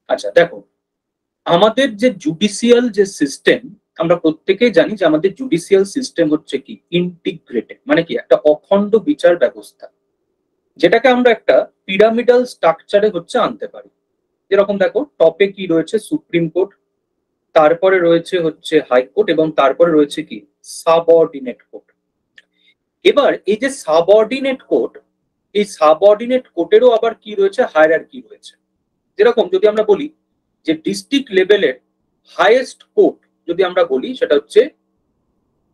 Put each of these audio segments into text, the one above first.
আচ্ছা দেখো, আমাদের যে জুডিশিয়াল যে সিস্টেম, আমরা প্রত্যেকেই জানি যে আমাদের জুডিশিয়াল সিস্টেম হচ্ছে কি ইন্টিগ্রেটেড, মানে কি একটা অখণ্ড বিচার ব্যবস্থা, যেটাকে আমরা একটা পিরামিডাল স্ট্রাকচারে হচ্ছে আনতে পারি। যেরকম দেখো, টপে কি রয়েছে, সুপ্রিম কোর্ট, তারপরে রয়েছে হচ্ছে হাইকোর্ট, এবং তারপরে রয়েছে কি সাবঅর্ডিনেট কোর্ট। এবার এই যে সাবঅর্ডিনেট কোর্ট, এই সাবঅর্ডিনেট কোর্টেরও আবার কি রয়েছে, হায়ারার্কি রয়েছে। যেরকম যদি আমরা বলি যে ডিস্ট্রিক্ট লেভেলের হাইয়েস্ট কোর্ট যদি আমরা বলি, সেটা হচ্ছে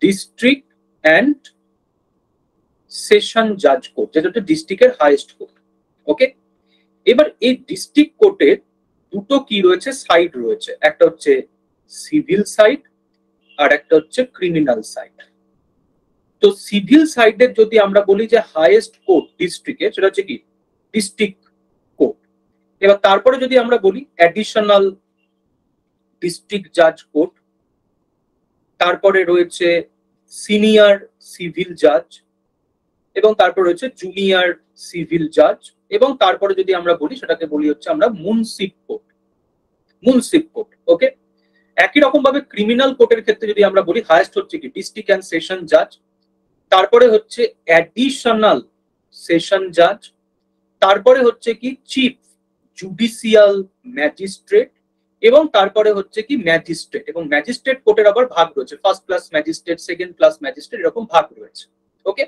ডিস্ট্রিক্ট অ্যান্ড সেশন জাজ কোর্ট, যেটা হচ্ছে ডিস্ট্রিক্টের হাইয়েস্ট কোর্ট। ওকে, এবার এই ডিস্ট্রিক্ট কোর্টের দুটো কি রয়েছে, সাইড রয়েছে, একটা হচ্ছে সিভিল সাইড আর একটা হচ্ছে ক্রিমিনাল সাইড। তো সিভিল সাইডের যদি আমরা বলি যে হাইয়েস্ট কোর্ট ডিস্ট্রিক্টে, সেটা হচ্ছে কি ডিস্ট্রিক্ট কোর্ট। এবার তারপরে যদি আমরা বলি অ্যাডিশনাল ডিস্ট্রিক্ট জাজ কোর্ট, তারপরে রয়েছে সিনিয়র সিভিল জাজ, এবং তারপর রয়েছে জুনিয়র সিভিল জাজ, এবং তারপরে যদি আমরা বলি সেটাকে বলি হচ্ছে আমরা মুনসিপ কোর্ট, মুনসিপ কোর্ট। ওকে, একই রকম ভাবে ক্রিমিনাল কোর্টের ক্ষেত্রে যদি আমরা বলি, হাইয়েস্ট হচ্ছে কি ডিস্ট্রিক্ট অ্যান্ড সেশন জাজ, তারপরে হচ্ছে অ্যাডিশনাল সেশন জাজ, তারপরে হচ্ছে কি চিফ জুডিশিয়াল ম্যাজিস্ট্রেট, এবং তারপরে হচ্ছে কি ম্যাজিস্ট্রেট। এবং ম্যাজিস্ট্রেট কোর্টের আবার ভাগ রয়েছে, first class magistrate, second class magistrate, এরকম ভাগ রয়েছে। ওকে,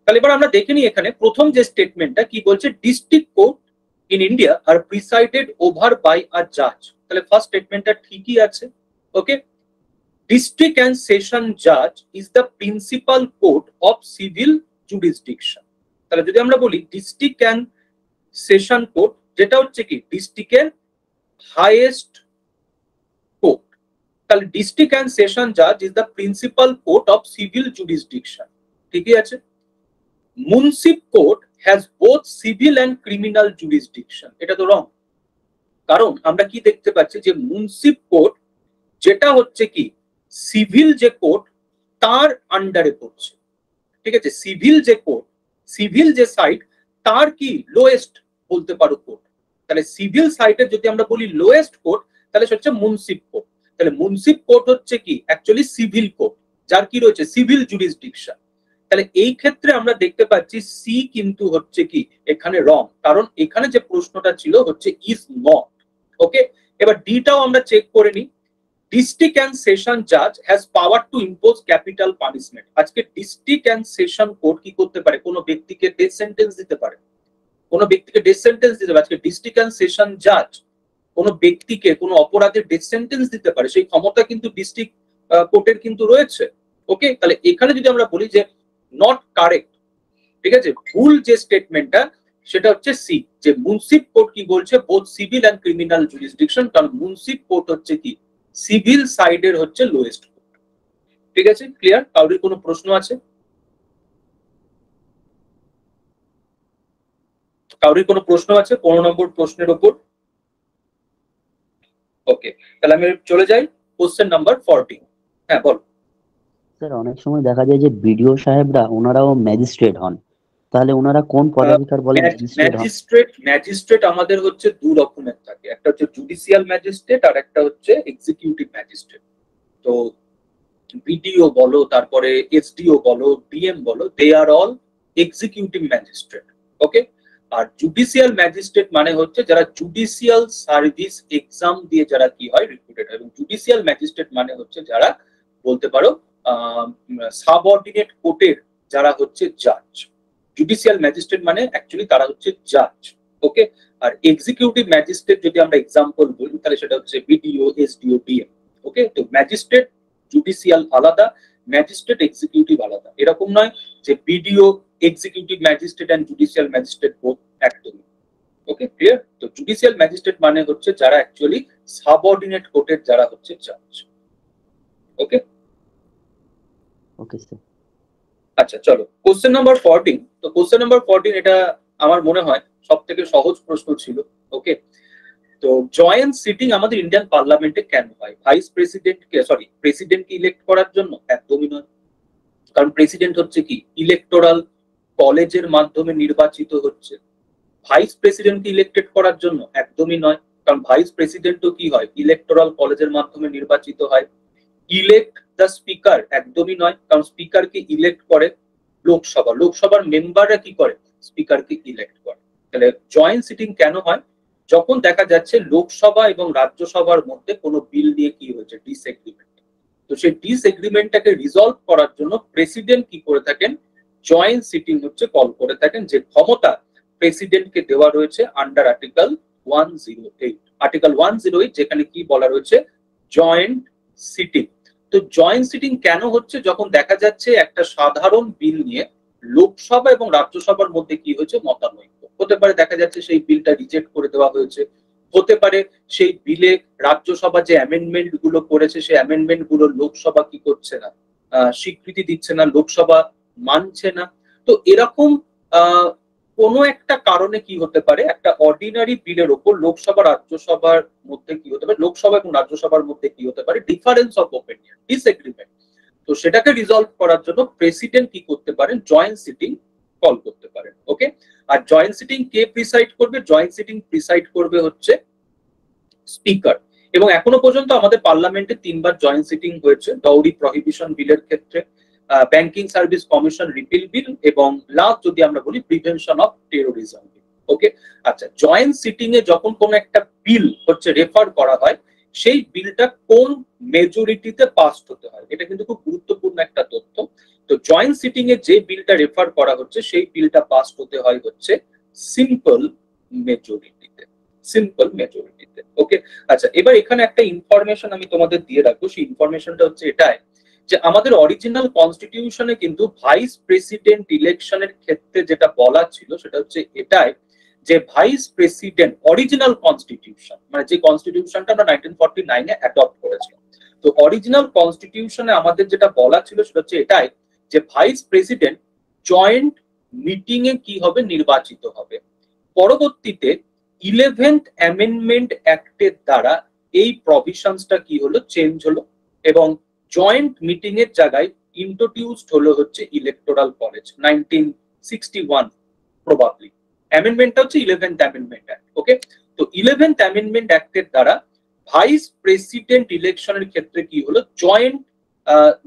তাহলে এবার আমরা দেখে নিই এখানে প্রথম যে স্টেটমেন্টটা কি বলছে, district court in India are presided over by a জাজ। তাহলে ফার্স্ট স্টেটমেন্টটা ঠিকই আছে। ওকে, ডিস্ট্রিক্ট অ্যান্ড সেশন জাজ is the principal court of civil jurisdiction. তাহলে যদি আমরা বলি ডিস্ট্রিক্ট অ্যান্ড সেশন কোর্ট, যেটা হচ্ছে কি ডিস্ট্রিক্টের হাইয়েস্ট কোর্ট, তাহলে ডিস্ট্রিক্ট অ্যান্ড সেশন জাজ is the principal court of civil jurisdiction. ঠিকই আছে। Munsif court has both civil and criminal jurisdiction. এটা তো রং, কারণ আমরা কি দেখতে পাচ্ছি যে মুনসিপ কোর্ট যেটা হচ্ছে কি সিভিল যে কোর্ট তার আন্ডারে পড়ছে। ঠিক আছে, সিভিল যে কোর্ট, সিভিল যে সাইড, তার কি লোয়েস্ট বলতে পারো কোর্ট। তাহলে সিভিল সাইডের যদি আমরা বলি লোয়েস্ট কোর্ট, তাহলে সেটা হচ্ছে মুনসিপ কোর্ট। তাহলে মুনসিপ কোর্ট হচ্ছে কি অ্যাকচুয়ালি সিভিল কোর্ট, যার কি রয়েছে সিভিল জুডিসডিকশন। তাহলে এই ক্ষেত্রে আমরা দেখতে পাচ্ছি সি কিন্তু হচ্ছে কি এখানে রং, কারণ এখানে যে প্রশ্নটা ছিল হচ্ছে ইজ নট। ওকে, এবার ডিটাও আমরা চেক করে নিই। ডিস্ট্রিক্ট অ্যান্ড সেশন জাজ has power two impose capital punishment. আজকে ডিস্ট্রিক্ট অ্যান্ড সেশন কোর্ট কি করতে পারে, কোনো ব্যক্তিকে ডেথ সেন্টেন্স দিতে পারে, কোনো ব্যক্তিকে ডেথ সেন্টেন্স দিতে পারে। আজকে ডিস্ট্রিক্ট অ্যান্ড সেশন জাজ কোনো ব্যক্তিকে কোনো অপরাধের ডেথ সেন্টেন্স দিতে পারে, সেই ক্ষমতা কিন্তু ডিস্ট্রিক্ট কোর্টের কিন্তু রয়েছে। ওকে, তাহলে এখানে যদি আমরা বলি যে নট কারেক্ট, ঠিক আছে, ভুল যে স্টেটমেন্টটা সেটা হচ্ছে সি, যে মুনসিপ কোর্ট কি বলছে both civil and criminal jurisdiction, কারণ মুনসিপ কোর্ট হচ্ছে কি সিভিল সাইডের হচ্ছে লোয়েস্ট কোর্ট। ঠিক আছে, ক্লিয়ার? কারোর কোনো প্রশ্ন আছে? কারোর কোনো প্রশ্ন আছে 15 নম্বর প্রশ্নের উপর? ওকে, তাহলে আমি চলে যাই কোশ্চেন নাম্বার 14। হ্যাঁ বল। স্যার, অনেক সময় দেখা যায় যে বিডিও সাহেবরা ওনারাও ম্যাজিস্ট্রেট হন, তাহলে ওনারা কোন পদাধিকার বলে ম্যাজিস্ট্রেট হন? ম্যাজিস্ট্রেট আমাদের হচ্ছে দু রকমের থাকে, একটা হচ্ছে জুডিশিয়াল ম্যাজিস্ট্রেট আর একটা হচ্ছে এক্সিকিউটিভ ম্যাজিস্ট্রেট। তো বিডিও বলো, তারপরে এসডিও বলো, ডিএম বলো, দে আর অল এক্সিকিউটিভ ম্যাজিস্ট্রেট। ওকে, আর জুডিশিয়াল ম্যাজিস্ট্রেট মানে হচ্ছে যারা জুডিশিয়াল সার্ভিস এক্সাম দিয়ে যারা কি হয় রিক্রুটেড হয়। এবং জুডিশিয়াল ম্যাজিস্ট্রেট মানে হচ্ছে যারা বলতে পারো সাবঅর্ডিনেট কোর্টের যারা হচ্ছে জাজ। জুডিশিয়াল ম্যাজিস্ট্রেট মানে অ্যাকচুয়ালি তারা হচ্ছে জাজ। ওকে, আর এক্সিকিউটিভ ম্যাজিস্ট্রেট যদি আমরা এক্সাম্পল বলি তাহলে সেটা হচ্ছে বিডিও, এসডিও, ডিএম। ওকে, তো ম্যাজিস্ট্রেট জুডিশিয়াল আলাদা, ম্যাজিস্ট্রেট এক্সিকিউটিভ আলাদা। এরকম নয় যে BDO, executive magistrate and judicial magistrate both একদমই। Okay, clear? তো জুডিশিয়াল ম্যাজিস্ট্রেট মানে হচ্ছে যারা অ্যাকচুয়ালি সাবঅর্ডিনেট কোর্টের যারা হচ্ছে জাজ। Okay okay sir. আচ্ছা চলো কোশ্চেন নাম্বার 14। তো কোশ্চেন নাম্বার 14 এটা আমার মনে হয় সব থেকে সহজ প্রশ্ন ছিল। ওকে, তো জয়েন্ট সিটিং আমাদের ইন্ডিয়ান পার্লামেন্টে কেন হয়? ভাইস প্রেসিডেন্টকে প্রেসিডেন্টকে ইলেক্ট করার জন্য? একদমই নয়, কারণ প্রেসিডেন্ট হচ্ছে কি ইলেকটোরাল কলেজের মাধ্যমে নির্বাচিত হচ্ছে। ভাইস প্রেসিডেন্টকে ইলেক্টেড করার জন্য? একদমই নয়, কারণ ভাইস প্রেসিডেন্টও কি হয়, ইলেকটোরাল কলেজের মাধ্যমে নির্বাচিত হয়। ইলেক্ট দ্য স্পিকার একদমই নয়, কারণ স্পিকারকে ইলেক্ট করে লোকসভা, লোকসভার মেম্বাররা কি করে, স্পিকারকে ইলেক্ট করে। তাহলে জয়েন্ট সিটিং কেন হয়, যখন দেখা যাচ্ছে লোকসভা এবং রাজ্যসভার মধ্যে কোনো বিল নিয়ে কি হয়েছে, ডিসএগ্রিমেন্ট। তো সেই ডিসএগ্রিমেন্টটাকে রিজলভ করার জন্য প্রেসিডেন্ট কি করে থাকেন, জয়েন্ট সিটিং হচ্ছে কল করে থাকেন, যে ক্ষমতা প্রেসিডেন্টকে দেওয়া রয়েছে আন্ডার আর্টিকেল 108। আর্টিকেল 108 যেখানে কি বলা রয়েছে, জয়েন্ট সিটিং। তো জয়েন্ট সিটিং কেন হচ্ছে, যখন দেখা যাচ্ছে একটা সাধারণ বিল নিয়ে লোকসভা এবং রাজ্যসভার মধ্যে কি হয়েছে, মতানৈক্য হতে পারে, দেখা যাচ্ছে সেই বিলটা রিজেক্ট করে দেওয়া হয়েছে, হতে পারে সেই বিলে রাজ্যসভা যে অ্যামেন্ডমেন্ট গুলো করেছে সেই অ্যামেন্ডমেন্ট গুলো লোকসভা কি করছে না, স্বীকৃতি দিচ্ছে না, লোকসভা মানছে না। তো এরকম কোনো একটা কারণে কি হতে পারে, একটা অর্ডিনারি বিলের ওপর লোকসভা রাজ্যসভার মধ্যে কি হতে পারে, লোকসভা এবং রাজ্যসভার মধ্যে কি হতে পারে, ডিফারেন্স অফ ওপিনিয়ন, ডিসএগ্রিমেন্ট। তো সেটাকে রিজলভ করার জন্য প্রেসিডেন্ট কি করতে পারেন, জয়েন্ট সিটিং কল করতে পারেন। ওকে, আর জয়েন্ট সিটিং কে প্রিসাইড করবে, জয়েন্ট সিটিং প্রিসাইড করবে হচ্ছে স্পিকার। এবং এখনো পর্যন্ত আমাদের পার্লামেন্টে 3বার জয়েন্ট সিটিং হয়েছে, ডাউরি প্রহিবিশন বিলের ক্ষেত্রে, ব্যাংকিং সার্ভিস কমিশন রিপিল বিল, এবং লাস্ট যদি আমরা বলি প্রিভেনশন অফ টেরোরিজম বিল। ওকে, আচ্ছা, জয়েন্ট সিটিং এ যখন কোন একটা বিল হচ্ছে রেফার করা হয়, সেই বিলটা কোন মেজরিটিতে পাস হতে হয়, এটা কিন্তু খুব গুরুত্বপূর্ণ একটা তথ্য। তো জয়েন্ট সিটিং এ যে বিলটা রেফার করা হচ্ছে সেই বিলটা পাস হতে হয় হচ্ছে সিম্পল মেজরিটিতে, সিম্পল মেজরিটিতে। ওকে, আচ্ছা, এবার এখানে একটা ইনফরমেশন আমি তোমাদের দিয়ে রাখবো, সেই ইনফরমেশনটা হচ্ছে এটাই, যে আমাদের অরিজিনাল কনস্টিটিউশনে কিন্তু ভাইস প্রেসিডেন্ট ইলেকশনের ক্ষেত্রে যেটা বলা ছিল সেটা হচ্ছে এটাই, যে ভাইস প্রেসিডেন্ট, অরিজিনাল কনস্টিটিউশন মানে যে কনস্টিটিউশনটা আমরা 1949-এ অ্যাডপ্ট করেছিলাম, তো অরিজিনাল কনস্টিটিউশনে আমাদের যেটা বলা ছিল সেটা হচ্ছে এটাই, যে ভাইস প্রেসিডেন্ট জয়েন্ট মিটিং এ কি হবে, নির্বাচিত হবে। পরবর্তীতে 11th অ্যামেন্ডমেন্ট অ্যাক্টের দ্বারা এই প্রভিশনসটা কি হলো, চেঞ্জ হলো, এবং জয়েন্ট মিটিং এর জায়গায় ইন্ট্রোডিউসড হলো হচ্ছে ইলেকটোরাল কলেজ 1961 প্রবাবলি। অ্যামেন্ডমেন্টটা হচ্ছে 11th অ্যামেন্ডমেন্ট অ্যাক্ট। ওকে, তো 11th অ্যামেন্ডমেন্ট অ্যাক্টের দ্বারা ভাইস প্রেসিডেন্ট ইলেকশনের ক্ষেত্রে কি হলো, জয়েন্ট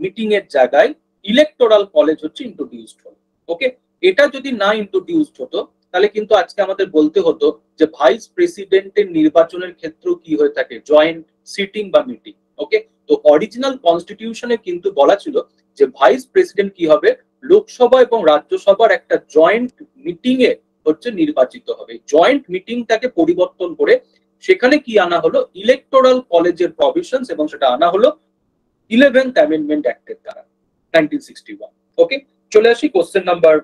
মিটিং এর জায়গায় ইলেকটোরাল কলেজ হচ্ছে ইন্ট্রোডিউসড হলো। ওকে, এটা যদি না ইন্ট্রোডিউসড হতো তাহলে কিন্তু আজকে আমাদের বলতে হতো যে ভাইস প্রেসিডেন্টের নির্বাচনের ক্ষেত্রেও কি হয়ে থাকে, জয়েন্ট সিটিং বা মিটিং। ওকে, তো অরিজিনাল কনস্টিটিউশনে কিন্তু বলা ছিল যে ভাইস প্রেসিডেন্ট কি হবে, লোকসভা এবং রাজ্যসভার একটা জয়েন্ট মিটিং এ হচ্ছে নির্বাচিত হবে। জয়েন্ট মিটিংটাকে পরিবর্তন করে সেখানে কি আনা হলো, ইলেকটোরাল কলেজের প্রভিশনস, এবং সেটা আনা হলো 11th অ্যামেন্ডমেন্ট অ্যাক্টের দ্বারা 1961। ওকে, চলে আসি কোশ্চেন নাম্বার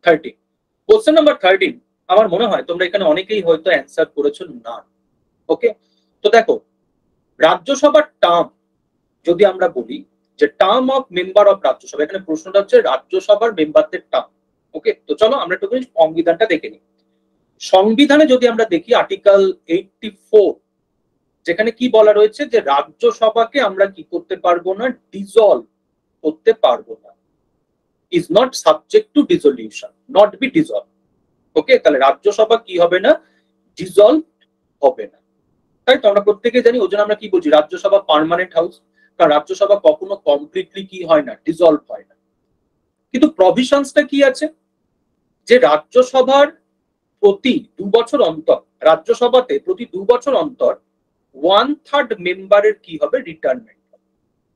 13। কোশ্চেন নাম্বার 13 আমার মনে হয় তোমরা এখানে অনেকেই হয়তো অ্যান্সার করেছো না। ওকে, তো দেখো, রাজ্যসভার টার্ম যদি আমরা বলি, যে term of member of Rajya Sabha, এখানে প্রশ্নটা হচ্ছে রাজ্যসভার মেম্বারদের টার্ম। ওকে, তো চলো আমরা একটু সংবিধানটা দেখে নিই। সংবিধানে যদি আমরা দেখি আর্টিকেল 84, যেখানে কি বলা রয়েছে, যে রাজ্যসভাকে আমরা কি করতে পারবো না, ডিসলভ করতে পারবো না, is not subject to dissolution, not be dissolve. ওকে, তাহলে রাজ্যসভা কি হবে না, ডিসলভ হবে না, তাই তো আমরা প্রত্যেকে জানি। ওই জন্য আমরা কি বলছি, রাজ্যসভা পার্মানেন্ট হাউস, কারণ রাজ্যসভা কখনো কমপ্লিটলি কি হয় না, ডিসলভ হয় না। কিন্তু প্রভিশনসটা কি আছে, যে রাজ্যসভার প্রতি 2 বছর অন্তর, রাজ্যসভাতে প্রতি 2 বছর অন্তর 1/3 মেম্বারের কি হবে, রিটায়ারমেন্ট হবে।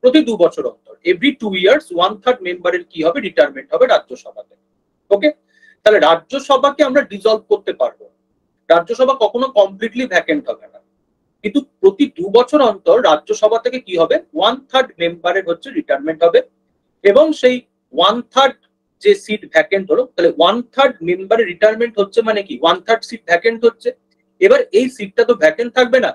প্রতি 2 বছর অন্তর, এভরি 2 ইয়ার্স 1/3 মেম্বারের কি হবে, রিটায়ারমেন্ট হবে রাজ্যসভাতে। ওকে, তাহলে রাজ্যসভাকে আমরা ডিসলভ করতে পারবো, রাজ্যসভা কখনো কমপ্লিটলি ভ্যাকেন্ট হবে না, কিন্তু প্রতি 2 বছর অন্তর রাজ্যসভা থেকে কি হবে, 1/3 মেম্বারের হচ্ছে রিটায়ারমেন্ট হবে, এবং সেই 1/3 যে সিট ভ্যাকেন্ট হলো, তাহলে 1/3 মেম্বারের রিটায়ারমেন্ট হচ্ছে মানে কি, 1/3 সিট ভ্যাকেন্ট হচ্ছে। এবার এই সিটটা তো ভ্যাকেন্ট থাকবে না,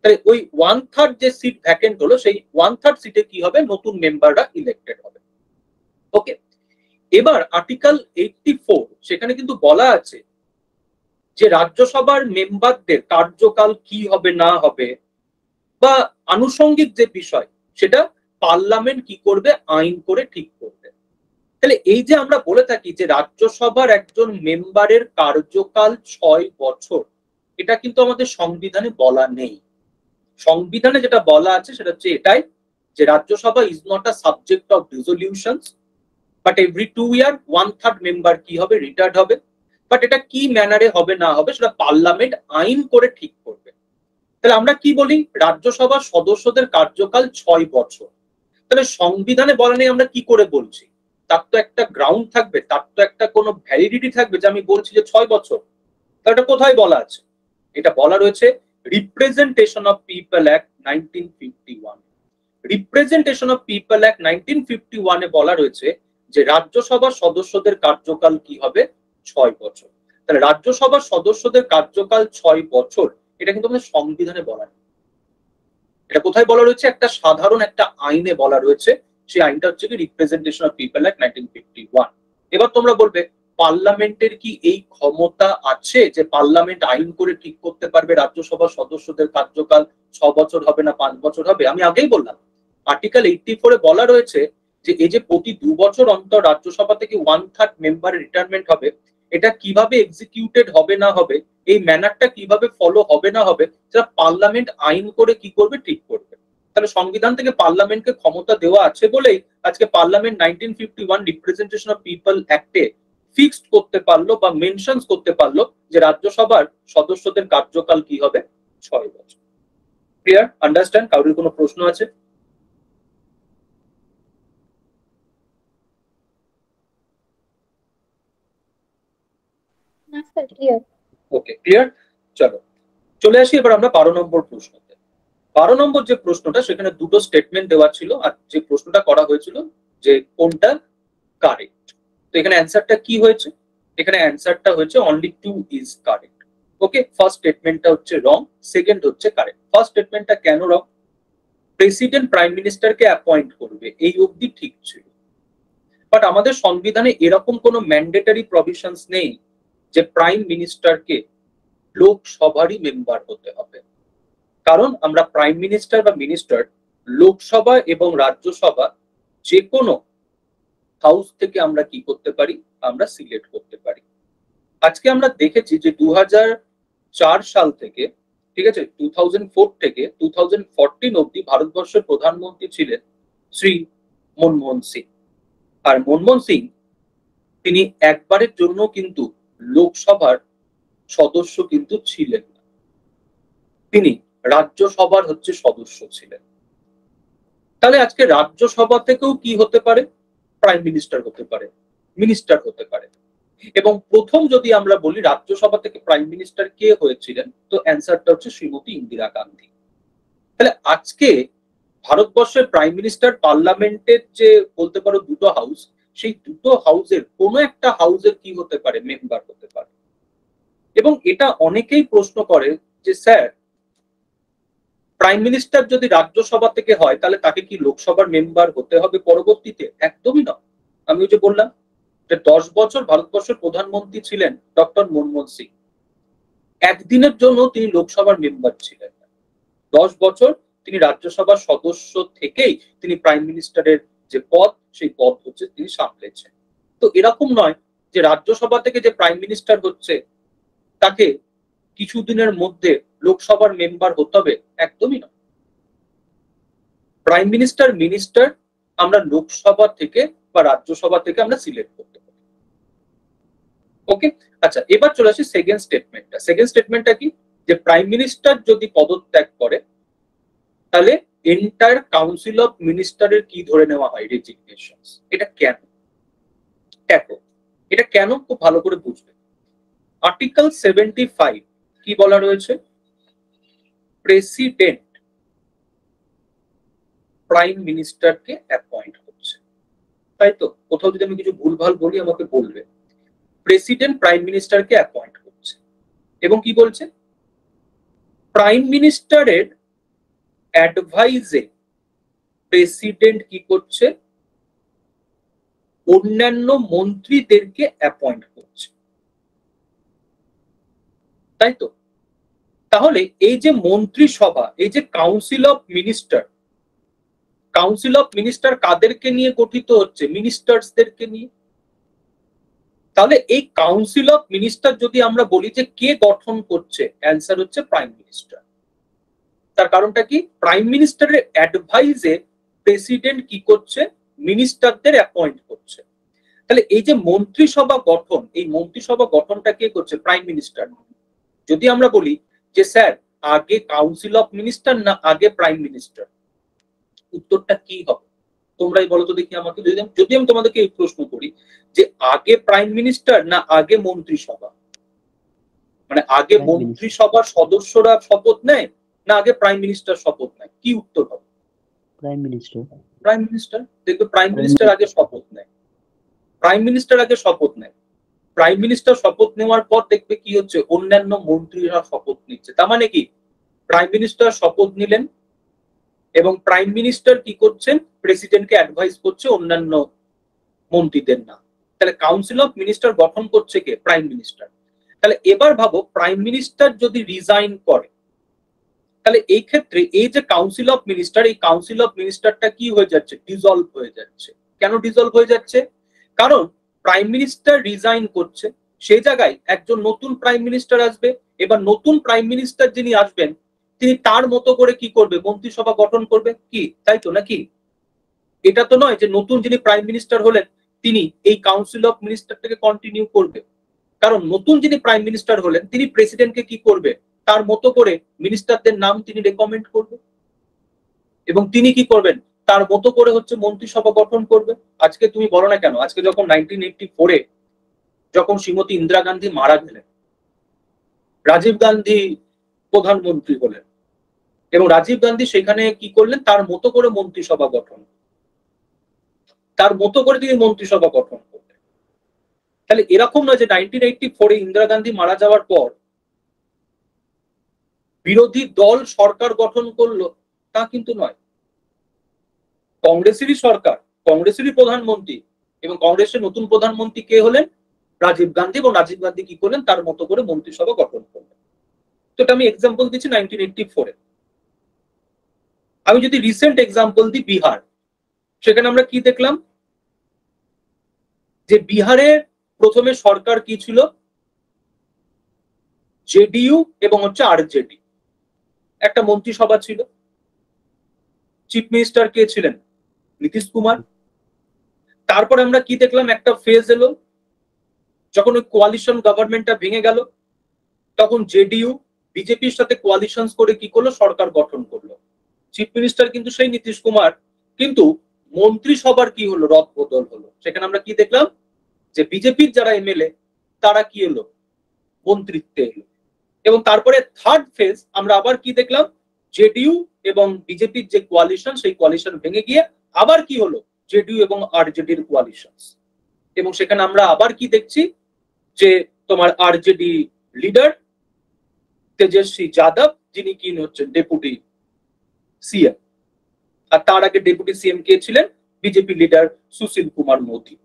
তাহলে ওই 1/3 যে সিট ভ্যাকেন্ট হলো সেই 1/3 সিটে কি হবে, নতুন মেম্বাররা ইলেক্টেড হবে। ওকে, এবার আর্টিকেল 84 সেখানে কিন্তু বলা আছে যে রাজ্যসভার মেম্বারদের কার্যকাল কি হবে না হবে, বা আনুষঙ্গিক যে বিষয় সেটা পার্লামেন্ট কি করবে, আইন করে ঠিক করবে। তাহলে এই যে আমরা বলে থাকি যে রাজ্যসভার একজন মেম্বারের কার্যকাল 6 বছর, এটা কিন্তু আমাদের সংবিধানে বলা নেই। সংবিধানে যেটা বলা আছে সেটা হচ্ছে এটাই যে Rajya Sabha is not a subject of রিজলিউশনস, but every 2 year 1/3 member কি হবে, রিটায়ার্ড হবে। বাট এটা কি ম্যানারে হবে না হবে সেটা পার্লামেন্ট আইন করে ঠিক করবে। তাহলে আমরা কি বলি, রাজ্যসভার সদস্যদের কার্যকাল 6 বছর। তাহলে সংবিধানে বলা নেই, আমরা কি করে বলছি? তার তো একটা গ্রাউন্ড থাকবে, তার তো একটা কোনো ভ্যালিডিটি থাকবে যে আমি বলছি যে 6 বছর। তাহলে এটা কোথায় বলা আছে? এটা বলা রয়েছে representation of people act 1951। Representation of people act 1951 এ বলা রয়েছে যে রাজ্যসভার সদস্যদের কার্যকাল কি হবে, 6 বছর। তাহলে রাজ্যসভার সদস্যদের কার্যকাল 6 বছর, এটা কিন্তু আমাদের সংবিধানে বলা নেই। এটা কোথায় বলা রয়েছে? একটা সাধারণ একটা আইনে বলা রয়েছে, সেই আইনটা হচ্ছে কি রিপ্রেজেন্টেশন অফ পিপল অ্যাক্ট 1951। এবার তোমরা বলবে পার্লামেন্টের কি এই ক্ষমতা আছে যে পার্লামেন্ট আইন করে ঠিক করতে পারবে রাজ্যসভার সদস্যদের কার্যকাল 6 বছর হবে না 5 বছর হবে? আমি আগেই বললাম, আর্টিকেল 84 এ বলা রয়েছে যে এই যে প্রতি 2 বছর অন্তর রাজ্যসভা থেকে 1/3 মেম্বারের রিটায়ারমেন্ট হবে, এটা কিভাবে এক্সিকিউটেড হবে না হবে, এই ম্যানারটা কিভাবে ফলো হবে না হবে, সেটা পার্লামেন্ট আইন করে কি করবে, ঠিক করবে। তাহলে সংবিধান থেকে পার্লামেন্টকে ক্ষমতা দেওয়া আছে বলেই আজকে পার্লামেন্ট 1951 রিপ্রেজেন্টেশন অফ পিপল অ্যাক্টে ফিক্সড করতে পারলো বা মেনশনস করতে পারলো যে রাজ্যসভার সদস্যদের কার্যকাল কি হবে, 6 বছর। ক্লিয়ার? আন্ডারস্ট্যান্ড? কারোর কোনো প্রশ্ন আছে? না স্যার, ক্লিয়ার। ওকে, ক্লিয়ার। চলো চলে আসি এবার আমরা 12 নম্বর প্রশ্নতে। 12 নম্বর যে প্রশ্নটা, সেখানে দুটো স্টেটমেন্ট দেওয়া ছিল, আর যে প্রশ্নটা করা হয়েছিল যে কোনটা কারেক্ট। তো এখানে অ্যান্সারটা কি হয়েছে? এখানে অ্যান্সারটা হয়েছে only 2 is correct. Okay, first স্টেটমেন্টটা হচ্ছে রং, সেকেন্ড হচ্ছে কারেক্ট। ফার্স্ট স্টেটমেন্টটা কেন রং? প্রেসিডেন্ট প্রাইম মিনিস্টারকে অ্যাপয়েন্ট করবে, এই অবধি ঠিক ছিল। বাট আমাদের সংবিধানে এরকম কোনো ম্যান্ডেটরি প্রভিশনস নেই যে প্রাইম মিনিস্টারকে লোকসভারই মেম্বার হতে হবে। কারণ আমরা প্রাইম মিনিস্টার বা মিনিস্টার লোকসভা এবং রাজ্যসভা যে কোনো হাউস থেকে আমরা কি করতে পারি, আমরা সিলেক্ট করতে পারি। আজকে আমরা দেখেছি যে 2004 সাল থেকে, ঠিক আছে, 2004 থেকে 2014 অব্দি ভারতবর্ষের প্রধানমন্ত্রী ছিলেন শ্রী মনমোহন সিং। আর মনমোহন সিং তিনি একবারের জন্য কিন্তু লোকসভার সদস্য কিন্তু ছিলেন না, তিনি রাজ্যসভার হচ্ছে সদস্য ছিলেন। তাহলে আজকে রাজ্যসভা থেকেও কি হতে পারে, প্রাইম মিনিস্টার হতে পারে, মিনিস্টার হতে পারে। এবং প্রথম যদি আমরা বলি রাজ্যসভা থেকে প্রাইম মিনিস্টার কে হয়েছিলেন, তো অ্যান্সারটা হচ্ছে শ্রীমতী ইন্দিরা গান্ধী। তাহলে আজকে ভারতবর্ষের প্রাইম মিনিস্টার পার্লামেন্টের যে বলতে পারো দুটো হাউস, সেই দুটো হাউসের কোনো একটা হাউসের কি হতে পারে, মেম্বার হতে পারে। এবং এটা অনেকেই প্রশ্ন করে যে স্যার প্রাইম মিনিস্টার যদি রাজ্যসভা থেকে হয় তাহলে তাকে কি লোকসভার মেম্বার হতে হবে পরবর্তীতে? একদমই না। আমি ওই যে বললাম যে 10 বছর ভারতবর্ষের প্রধানমন্ত্রী ছিলেন ডক্টর মনমোহন সিং, একদিনের জন্য তিনি লোকসভার মেম্বার ছিলেন না। 10 বছর তিনি রাজ্যসভার সদস্য থেকেই তিনি প্রাইম মিনিস্টারের যে পদ, সেই পদ হচ্ছে তিনি সামলেছেন। তো এরকম নয় যে রাজ্যসভা থেকে যে প্রাইম মিনিস্টার হচ্ছে তাকে কিছুদিনের মধ্যে লোকসভার মেম্বার হতে হবে, একদমই না। প্রাইম মিনিস্টার, মিনিস্টার আমরা লোকসভা থেকে বা রাজ্যসভা থেকে আমরা সিলেক্ট করতে পারি। ওকে, আচ্ছা এবার চলে আসি সেকেন্ড স্টেটমেন্টটা। সেকেন্ড স্টেটমেন্টটা কি, যে প্রাইম মিনিস্টার যদি পদত্যাগ করে তাহলে এন্টায়ার কাউন্সিল অফ মিনিস্টারের কি ধরে নেওয়া হয়, রেজিগনেশন। এটা কেন? দেখো এটা কেন খুব ভালো করে বুঝবে। আর্টিকেল 75 কি বলা রয়েছে, প্রেসিডেন্ট প্রাইম মিনিস্টারকে অ্যাপয়েন্ট করছে, তাই তো? কোথাও যদি আমি কিছু ভুলভাল বলি আমাকে বলবে। প্রেসিডেন্ট প্রাইম মিনিস্টারকে অ্যাপয়েন্ট করছে এবং কি বলছে, প্রাইম মিনিস্টারের অ্যাডভাইজে প্রেসিডেন্ট কি করছে, অন্যান্য মন্ত্রীদেরকে অ্যাপয়েন্ট করছে, তাই তো? তাহলে এই যে মন্ত্রিসভা, এই যে council of minister, council of minister কাদেরকে নিয়ে গঠিত হচ্ছে, মিনিস্টার্সদেরকে নিয়ে। তাহলে এই কাউন্সিল অফ মিনিস্টার যদি আমরা বলি যে কে গঠন করছে, অ্যান্সার হচ্ছে প্রাইম মিনিস্টার। তার কারণটা কি, প্রাইম মিনিস্টারের অ্যাডভাইসে প্রেসিডেন্ট কি করছে, মিনিস্টারদের অ্যাপয়েন্ট করছে। তাহলে এই যে মন্ত্রিসভা গঠন, এই মন্ত্রিসভা গঠনটা কে করছে, প্রাইম মিনিস্টার। যদি আমরা বলি যে স্যার আগে কাউন্সিল অফ মিনিস্টার না আগে প্রাইম মিনিস্টার, উত্তরটা কি হবে তোমরাই বলো তো দেখি আমাকে। যদি আমি তোমাদেরকে এই প্রশ্ন করি যে আগে প্রাইম মিনিস্টার না আগে মন্ত্রিসভা, মানে আগে মন্ত্রিসভার সদস্যরা শপথ নেয় না আগে প্রাইম মিনিস্টার শপথ নেয়, কি উত্তর হবে? Prime minister. Prime minister. দেখবে প্রাইম মিনিস্টার আগে শপথ নেয়, প্রাইম মিনিস্টার আগে শপথ নেয়। প্রাইম মিনিস্টার শপথ নেওয়ার পর দেখবে কি হচ্ছে, অন্যান্য মন্ত্রীরা শপথ নিচ্ছে। তার মানে কি, প্রাইম মিনিস্টার শপথ নিলেন এবং প্রাইম মিনিস্টার কি করছেন, প্রেসিডেন্টকে অ্যাডভাইস করছে অন্যান্য মন্ত্রীদের না। তাহলে কাউন্সিল অফ মিনিস্টার গঠন করছে কে, প্রাইম মিনিস্টার। তাহলে এবার ভাবো প্রাইম মিনিস্টার যদি রিজাইন করে, তাহলে এই ক্ষেত্রে এই যে কাউন্সিল অফ মিনিস্টার, এই কাউন্সিল অফ মিনিস্টারটা কি হয়ে যাচ্ছে, ডিজলভ হয়ে যাচ্ছে। কেন ডিজলভ হয়ে যাচ্ছে? কারণ প্রাইম মিনিস্টার রিজাইন করছে, সেই জায়গায় একজন নতুন প্রাইম মিনিস্টার আসবে। এবার নতুন প্রাইম মিনিস্টার যিনি আসবেন তিনি তার মতো করে কি করবে, মন্ত্রিসভা গঠন করবে, কি তাই তো নাকি? এটা তো নয় যে নতুন যিনি প্রাইম মিনিস্টার হলেন তিনি এই কাউন্সিল অফ মিনিস্টারটাকে কন্টিনিউ করবে। কারণ নতুন যিনি প্রাইম মিনিস্টার হলেন তিনি প্রেসিডেন্টকে কি করবে, তার মতো করে মিনিস্টারদের নাম তিনি রেকমেন্ড করবে এবং তিনি কি করবেন, তার মতো করে হচ্ছে মন্ত্রিসভা গঠন করবে। আজকে তুমি বলো না কেন, আজকে যখন 1984-এ যখন শ্রীমতী ইন্দিরা গান্ধী মারা গেলেন, রাজীব গান্ধী প্রধানমন্ত্রী হলেন এবং রাজীব গান্ধী সেখানে কি করলেন, তার মতো করে মন্ত্রিসভা গঠন, তার মতো করে তিনি মন্ত্রিসভা গঠন করলেন। তাহলে এরকম নয় যে 1984-এ ইন্দিরা গান্ধী মারা যাওয়ার পর বিরোধী দল সরকার গঠন করলো, তা কিন্তু নয়। কংগ্রেসেরই সরকার, কংগ্রেসেরই প্রধানমন্ত্রী এবং কংগ্রেসের নতুন প্রধানমন্ত্রী কে হলেন, রাজীব গান্ধী, এবং রাজীব গান্ধী কি করলেন, তার মতো করে মন্ত্রিসভা গঠন করলেন। তো এটা আমি এক্সাম্পল দিচ্ছি 1984-এ। আমি যদি রিসেন্ট এক্সাম্পল দিই বিহার, সেখানে আমরা কি দেখলাম যে বিহারের প্রথমে সরকার কি ছিল, জেডিইউ এবং হচ্ছে আরজেডি, একটা মন্ত্রিসভা ছিল। চিফ মিনিস্টার কে ছিলেন, নীতিশ কুমার। তারপরে আমরা কি দেখলাম, একটা ফেজ এলো যখন ওই কোয়ালিশন গভর্নমেন্টটা ভেঙে গেল, তখন জেডিইউ বিজেপির সাথে কোয়ালিশন করে কি করলো, সরকার গঠন করলো। চিফ মিনিস্টার কিন্তু সেই নীতিশ কুমার, কিন্তু মন্ত্রিসভার কি হলো, রদ বদল হলো। সেখানে আমরা কি দেখলাম যে বিজেপির যারা এমএলএ তারা কি হলো, মন্ত্রিত্বে এলো। এবং তারপরে থার্ড ফেজ আমরা আবার কি দেখলাম, জেডিইউ এবং বিজেপির যে কোয়ালিশন, সেই কোয়ালিশন ভেঙে গিয়ে আবার কি হলো, জেডিইউ এবং আরজেডির কোয়ালিশন। এবং সেখানে আমরা আবার কি দেখছি যে তোমার আরজেডি লিডার তেজস্বী যাদব, যিনি কি হচ্ছেন ডেপুটি সিএম, আর তার আগে ডেপুটি সিএম কে ছিলেন বিজেপি লিডার সুশীল কুমার মোদী,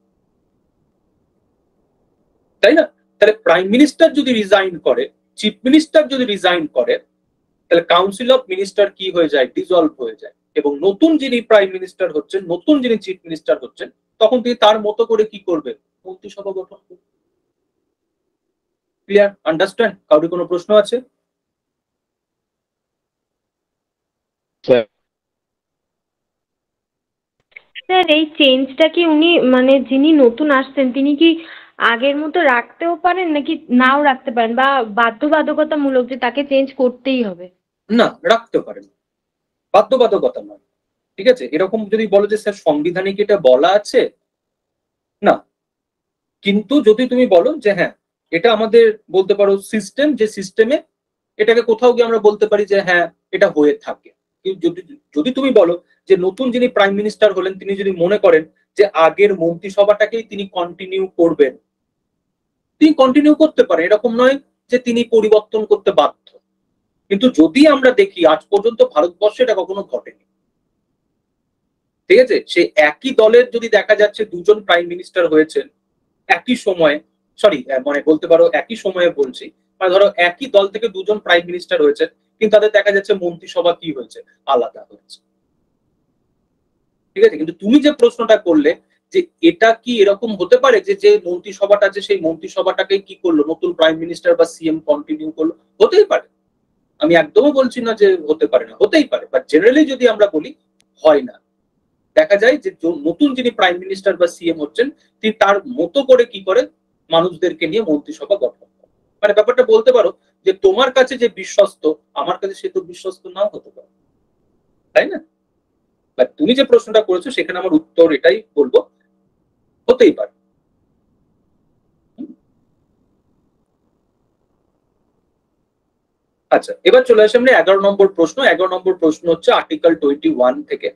তাই না? তাহলে প্রাইম মিনিস্টার যদি রিজাইন করে, চিফ মিনিস্টার যদি রিজাইন করে, তাহলে কাউন্সিল অফ মিনিস্টার কি হয়ে যায়, ডিজলভ হয়ে যায়। এবং নতুন যিনি প্রাইম মিনিস্টার হচ্ছেন, নতুন যিনি চিফ মিনিস্টার হচ্ছেন, তখন তিনি তার মতো করে কি করবে, মন্ত্রিসভা গঠন করবে। Clear, understand? কাউরি কোনো প্রশ্ন আছে? স্যার এই চেঞ্জটা কি উনি মানে যিনি নতুন আসছেন তিনি কি আগের মতো রাখতেও পারেন নাকি নাও রাখতে পারেন, বা বাধ্যবাধকতামূলক যে তাকে চেঞ্জ করতেই হবে? না, রাখতে পারেন, বাধ্যবাধকতা নয়। ঠিক আছে, এরকম যদি বলো যে স্যার সংবিধানে কি এটা বলা আছে, না। কিন্তু যদি তুমি বলো যে হ্যাঁ এটা আমাদের বলতে পারো সিস্টেম, যে সিস্টেমে এটাকে কোথাও গিয়ে আমরা বলতে পারি যে হ্যাঁ এটা হয়ে থাকে। যদি যদি তুমি বলো যে নতুন যিনি প্রাইম মিনিস্টার হলেন তিনি যদি মনে করেন যে আগের মন্ত্রিসভাটাকেই তিনি কন্টিনিউ করবেন, তিনি কন্টিনিউ করতে পারেন, এরকম নয় যে তিনি পরিবর্তন করতে বাধ্য। কিন্তু যদি আমরা দেখি আজ পর্যন্ত ভারতবর্ষে এটা কখনো ঘটেনি। ঠিক আছে, সে একই দলের যদি দেখা যাচ্ছে দুজন প্রাইম মিনিস্টার হয়েছেন একই সময়ে, সরি মানে বলতে পারো একই সময়ে বলছি, মানে ধরো একই দল থেকে দুজন প্রাইম মিনিস্টার হয়েছে কিন্তু তাদের দেখা যাচ্ছে মন্ত্রিসভা কি হয়েছে, আলাদা হয়েছে। ঠিক আছে, কিন্তু তুমি যে প্রশ্নটা করলে যে এটা কি এরকম হতে পারে যে যে মন্ত্রিসভাটা আছে সেই মন্ত্রিসভাটাকে কি করলো নতুন প্রাইম মিনিস্টার বা সিএম কন্টিনিউ করলো? হতেই পারে, আমি একদমই বলছি না যে হতে পারে না, হতেই পারে, বাট জেনারেলি যদি আমরা বলি হয় না। দেখা যায় যে নতুন যিনি প্রাইম মিনিস্টার বা সিএম হচ্ছেন তিনি তার মতো করে কি করেন মানুষদেরকে নিয়ে মন্ত্রিসভা গঠন করেন। মানে ব্যাপারটা বলতে পারো যে তোমার কাছে যে বিশ্বস্ত আমার কাছে সে তো বিশ্বস্ত নাও হতে পারে, তাই না? বাট তুমি যে প্রশ্নটা করেছো সেখানে আমার উত্তর এটাই বলবো, হতেই পারে। আচ্ছা, এবার চলে আসে আমরা 11 নম্বর প্রশ্ন। 11 নম্বর প্রশ্ন হচ্ছে আর্টিকেল 21 থেকে।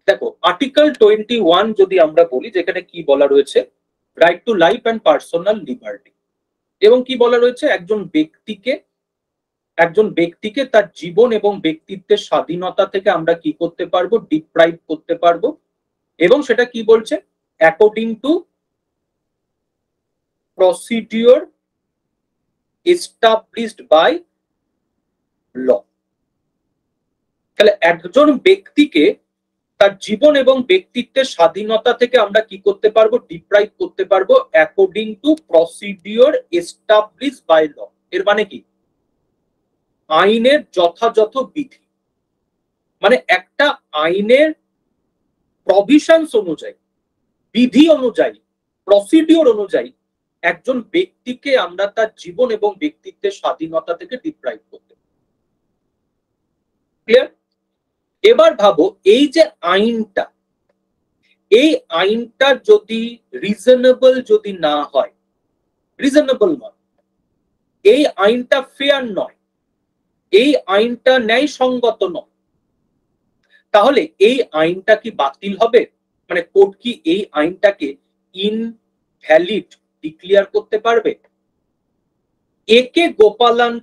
দেখো আর্টিকেল 21 যদি আমরা বলি যেখানে কি বলা রয়েছে, right to life and personal liberty, এবং কি বলা রয়েছে একজন ব্যক্তিকে তার জীবন এবং ব্যক্তিত্বের স্বাধীনতা থেকে আমরা কি করতে পারবো, ডিপ্রাইভ করতে পারবো। এবং সেটা কি বলছে, according to procedure established by law. তাহলে একজন ব্যক্তিকে তার জীবন এবং ব্যক্তিত্বের স্বাধীনতা থেকে আমরা কি করতে পারবো, ডিপ্রাইভ করতে পারবো according to procedure establish by law. এর মানে কি, আইনের যথাযথ বিধি, মানে একটা আইনের প্রভিশনস অনুযায়ী, বিধি অনুযায়ী, প্রসিডিওর অনুযায়ী একজন ব্যক্তিকে আমরা তার জীবন এবং ব্যক্তিত্বের স্বাধীনতা থেকে ডিপ্রাইভ করতে পারি। ক্লিয়ার? এবার ভাবো এই যে আইনটা, এই আইনটা যদি রিজনেবল যদি না হয়, রিজনেবল নয়, এই আইনটা ফেয়ার নয়, এই আইনটা ন্যায়সঙ্গত নয়, তাহলে এই আইনটা কি বাতিল হবে? মানে কোর্ট কি এই আইনটাকে ইনভ্যালিড ডিক্লেয়ার করতে পারবে? একে গোপালান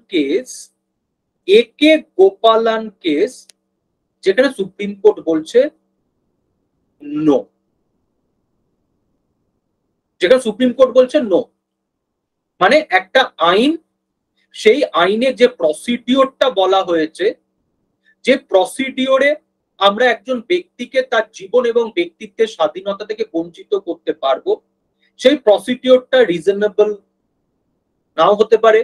কেস যেখানে সুপ্রিম কোর্ট বলছে নো, যেখানে সুপ্রিম কোর্ট বলছে নো, মানে একটা আইন, সেই আইনে যে প্রসিডিওরটা বলা হয়েছে, যে প্রসিডিওরে আমরা একজন ব্যক্তিকে তার জীবন এবং ব্যক্তিত্বের স্বাধীনতা থেকে বঞ্চিত করতে পারবো, সেই প্রসিডিওরটা রিজনেবল নাও হতে পারে,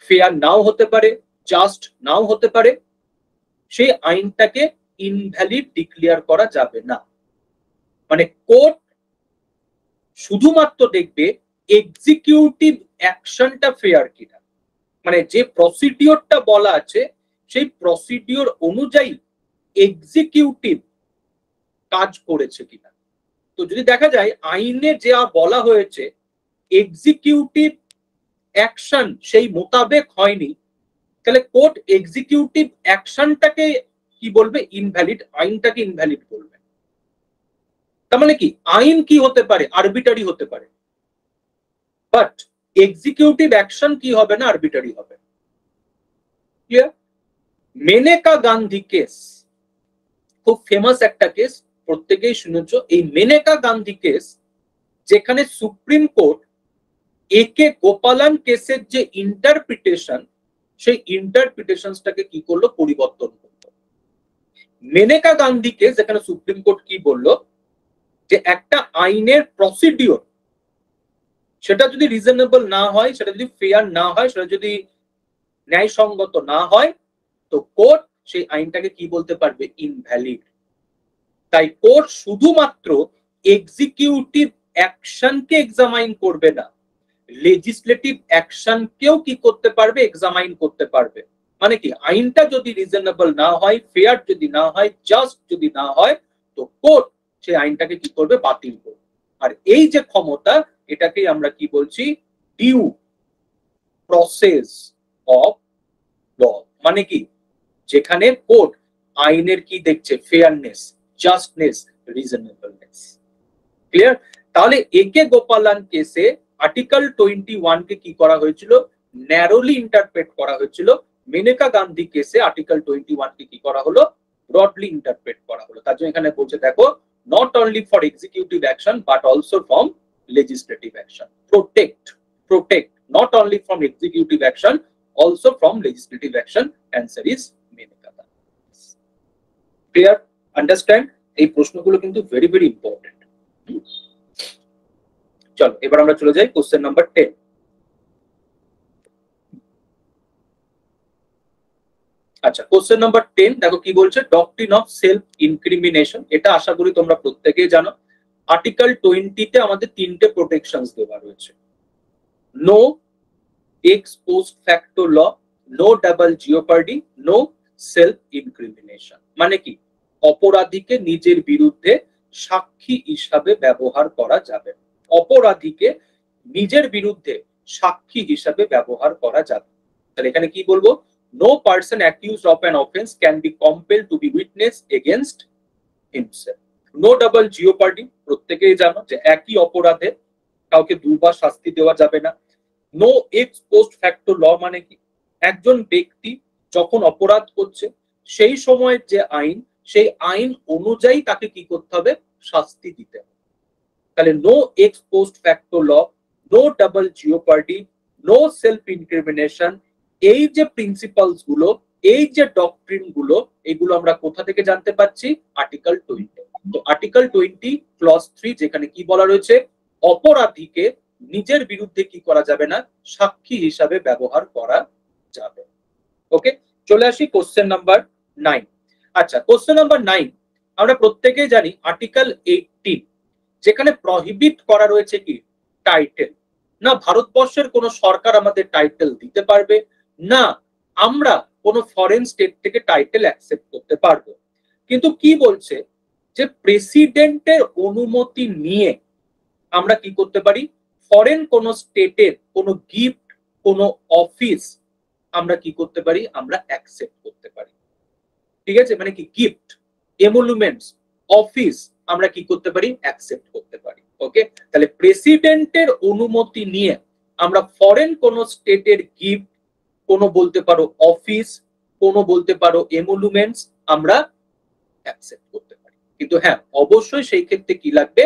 ফেয়ার নাও হতে পারে, জাস্ট নাও হতে পারে, সেই আইনটাকে ইনভ্যালিড ডিক্লেয়ার করা যাবে না। মানে কোর্ট শুধুমাত্র দেখবে এক্সিকিউটিভ অ্যাকশনটা ফেয়ার কিনা, মানে যে প্রসিডিওরটা বলা আছে সেই প্রসিডিওর অনুযায়ী এক্সিকিউটিভ কাজ করেছে কিনা। তো যদি দেখা যায় আইনে যা বলা হয়েছে এক্সিকিউটিভ অ্যাকশন সেই মোতাবেক হয়নি, তাহলে কোর্ট এক্সিকিউটিভ অ্যাকশনটাকে কি বলবে, ইনভ্যালিড, আইনটাকে ইনভ্যালিড করবে। তার মানে কি, আইন কি হতে পারে, আরবিটারি হতে পারে, বাট এক্সিকিউটিভ অ্যাকশন কি হবে না, আরবিটারি হবে। ক্লিয়ার? মেনেকা গান্ধী কেস খুব ফেমাস একটা কেস, প্রত্যেকেই শুনেছো। এই মেনেকা গান্ধী কেস যেখানে সুপ্রিম কোর্ট একে গোপালান কেসের যে ইন্টারপ্রিটেশন, সেই ইন্টারপ্রিটেশনটাকে কি করলো, পরিবর্তন করলো। মেনেকা গান্ধী কেস যেখানে সুপ্রিম কোর্ট কি বললো, যে একটা আইনের প্রসিডিওর সেটা যদি রিজনেবল না হয়, সেটা যদি ফেয়ার না হয়, সেটা যদি ন্যায়সঙ্গত না হয়, তো কোর্ট সেই আইনটাকে কি বলতে পারবে, ইনভ্যালিড। তাই কোর্ট শুধুমাত্র এক্সিকিউটিভ অ্যাকশনকে এক্সামাইন করবে না, লেজিসলেটিভ অ্যাকশনকেও কি করতে পারবে, এক্সামাইন করতে পারবে। মানে কি, আইনটা যদি রিজনেবল না হয়, ফেয়ার যদি না হয়, জাস্ট যদি না হয়, তো কোর্ট সেই আইনটাকে কি করবে, বাতিল করবে। আর এই যে ক্ষমতা, এটাকেই আমরা কি বলছি, ডিউ প্রসেস অফ ল। মানে কি, যেখানে কোর্ট আইনের কি দেখছে, ফেয়ারনেস, জাস্টনেস, রিজনেবলনেস। ক্লিয়ার? তাহলে একে গোপালান কেসে আর্টিকেল 21 কে কি করা হয়েছিল, ন্যারোলি ইন্টারপ্রেট করা হয়েছিল। মেনেকা গান্ধী কেসে আর্টিকেল 21 কে কি করা হলো, ব্রডলি ইন্টারপ্রেট করা হলো। তার জন্য এখানে বলছে দেখো, not only for executive action but also from legislative action. Protect not only from executive action, also from legislative action. Answer is Menaka Gandhi. Clear? Understand? এই প্রশ্নগুলো কিন্তু very very important. চলো এবার আমরা চলে যাই কোশ্চেন নাম্বার 10। আচ্ছা, question number 10 দেখো কি বলছে, ডক্ট্রিন অফ সেলফ ইনক্রিমিনেশন। এটা আশা করি তোমরা প্রত্যেকেই জানো। আর্টিকেল 20 তে আমাদের তিনটে প্রোটেকশনস দেওয়া রয়েছে। নো এক্স পোস্ট ফ্যাক্টো ল, নো ডাবল জিওপার্ডি, নো সেলফ ইনক্রিমিনেশন। মানে কি, অপরাধীকে নিজের বিরুদ্ধে সাক্ষী হিসাবে ব্যবহার করা যাবে। অপরাধীকে নিজের বিরুদ্ধে সাক্ষী হিসাবে ব্যবহার করা যাবে। তাহলে এখানে কি বলবো, no person accused of an offense can be compelled to be witness against himself. No double jeopardy, প্রত্যেকেই জানো যে একই অপরাধে কাউকে দুবার শাস্তি দেওয়া যাবে না। নো এক্স পোস্ট ফ্যাক্টো ল মানে কি, একজন ব্যক্তি যখন অপরাধ করছে সেই সময়ের যে আইন, সেই আইন অনুযায়ী তাকে কি করতে হবে, শাস্তি দিতে হবে। তাহলে নো এক্স পোস্ট ফ্যাক্টো ল, নো ডাবল জিওপার্ডি, নো সেলফ ইনক্রিমিনেশন, এই যে প্রিন্সিপালস গুলো, এই যে ডক্ট্রিন গুলো, এগুলো আমরা কোথা থেকে জানতে পাচ্ছি, আর্টিকেল 20। তো আর্টিকেল 20 ক্লজ 3 যেখানে কি বলা রয়েছে, অপরাধীকে নিজের বিরুদ্ধে কি করা যাবে না, সাক্ষী হিসাবে ব্যবহার করা যাবে। ওকে, চলে আসি কোশ্চেন নাম্বার 9। আচ্ছা, কোশ্চেন নাম্বার 9 আমরা প্রত্যেকেই জানি আর্টিকেল 18 যেখানে প্রহিবিট করা রয়েছে কি, টাইটেল। না ভারতবর্ষের কোন সরকার আমাদের টাইটেল দিতে পারবে, না আমরা কোন ফরেন স্টেট থেকে টাইটেল অ্যাকসেপ্ট করতে পারবো। কিন্তু কি বলছে যে প্রেসিডেন্টের অনুমতি নিয়ে আমরা কি করতে পারি, ফরেন কোন স্টেটের কোন গিফট, কোন অফিস আমরা কি করতে পারি, আমরা অ্যাকসেপ্ট করতে পারি। ঠিক আছে, মানে কি গিফট, এমোলুমেন্টস, অফিস আমরা কি করতে পারি, অ্যাকসেপ্ট করতে পারি। ওকে, তাহলে প্রেসিডেন্টের অনুমতি নিয়ে আমরা ফরেন কোন স্টেটের গিফট, কোন বলতে পারো অফিস, কোন বলতে পারো এমোলুমেন্টস আমরা অ্যাকসেপ্ট করতে পারি। কিন্তু হ্যাঁ, অবশ্যই সেই ক্ষেত্রে কি লাগবে,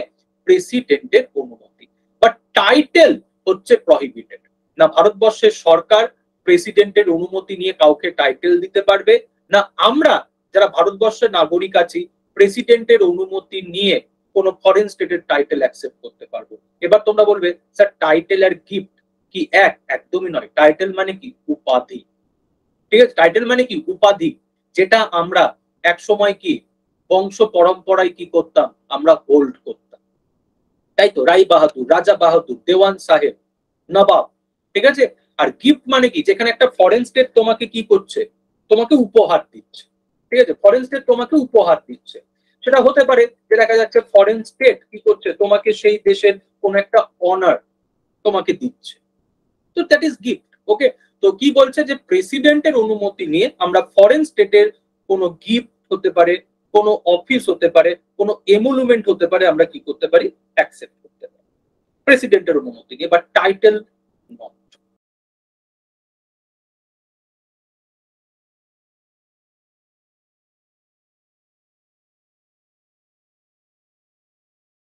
প্রেসিডেন্টের অনুমতি। বাট টাইটেল হচ্ছে প্রহিবিটেড। না ভারতবর্ষের সরকার প্রেসিডেন্টের অনুমতি নিয়ে কাউকে টাইটেল দিতে পারবে না, আমরা যারা ভারতবর্ষের নাগরিক আছি প্রেসিডেন্টের অনুমতি নিয়ে কোন ফরেন স্টেটের টাইটেল অ্যাকসেপ্ট করতে পারবো। এবার তোমরা বলবে স্যার টাইটেল আর গিফট কি এক? একদমই নয়। টাইটেল মানে কি, উপাধি। ঠিক আছে, টাইটেল মানে কি, উপাধি, যেটা আমরা এক সময় কি বংশ পরম্পরায় কি করতাম, আমরা হোল্ড করতাম। তাই তো, রাই বাহাদুর, রাজা বাহাদুর, দেওয়ান সাহেব, নবাব। ঠিক আছে, আর গিফট মানে কি, যেখানে একটা ফরেন স্টেট তোমাকে কি করছে, তোমাকে উপহার দিচ্ছে। ঠিক আছে, ফরেন স্টেট তোমাকে উপহার দিচ্ছে। সেটা হতে পারে যে দেখা যাচ্ছে ফরেন স্টেট কি করছে, তোমাকে সেই দেশের কোন একটা অনার তোমাকে দিচ্ছে, তো দ্যাট ইজ গিফট। ওকে, তো কি বলছে যে প্রেসিডেন্টের অনুমতি নিয়ে আমরা ফরেন স্টেটের কোনো গিফট হতে পারে, কোনো অফিস হতে পারে, কোনো এমোলুমেন্ট হতে পারে, আমরা কি করতে পারি, অ্যাকসেপ্ট করতে পারি প্রেসিডেন্টের অনুমতি নিয়ে, বাট টাইটেল নট।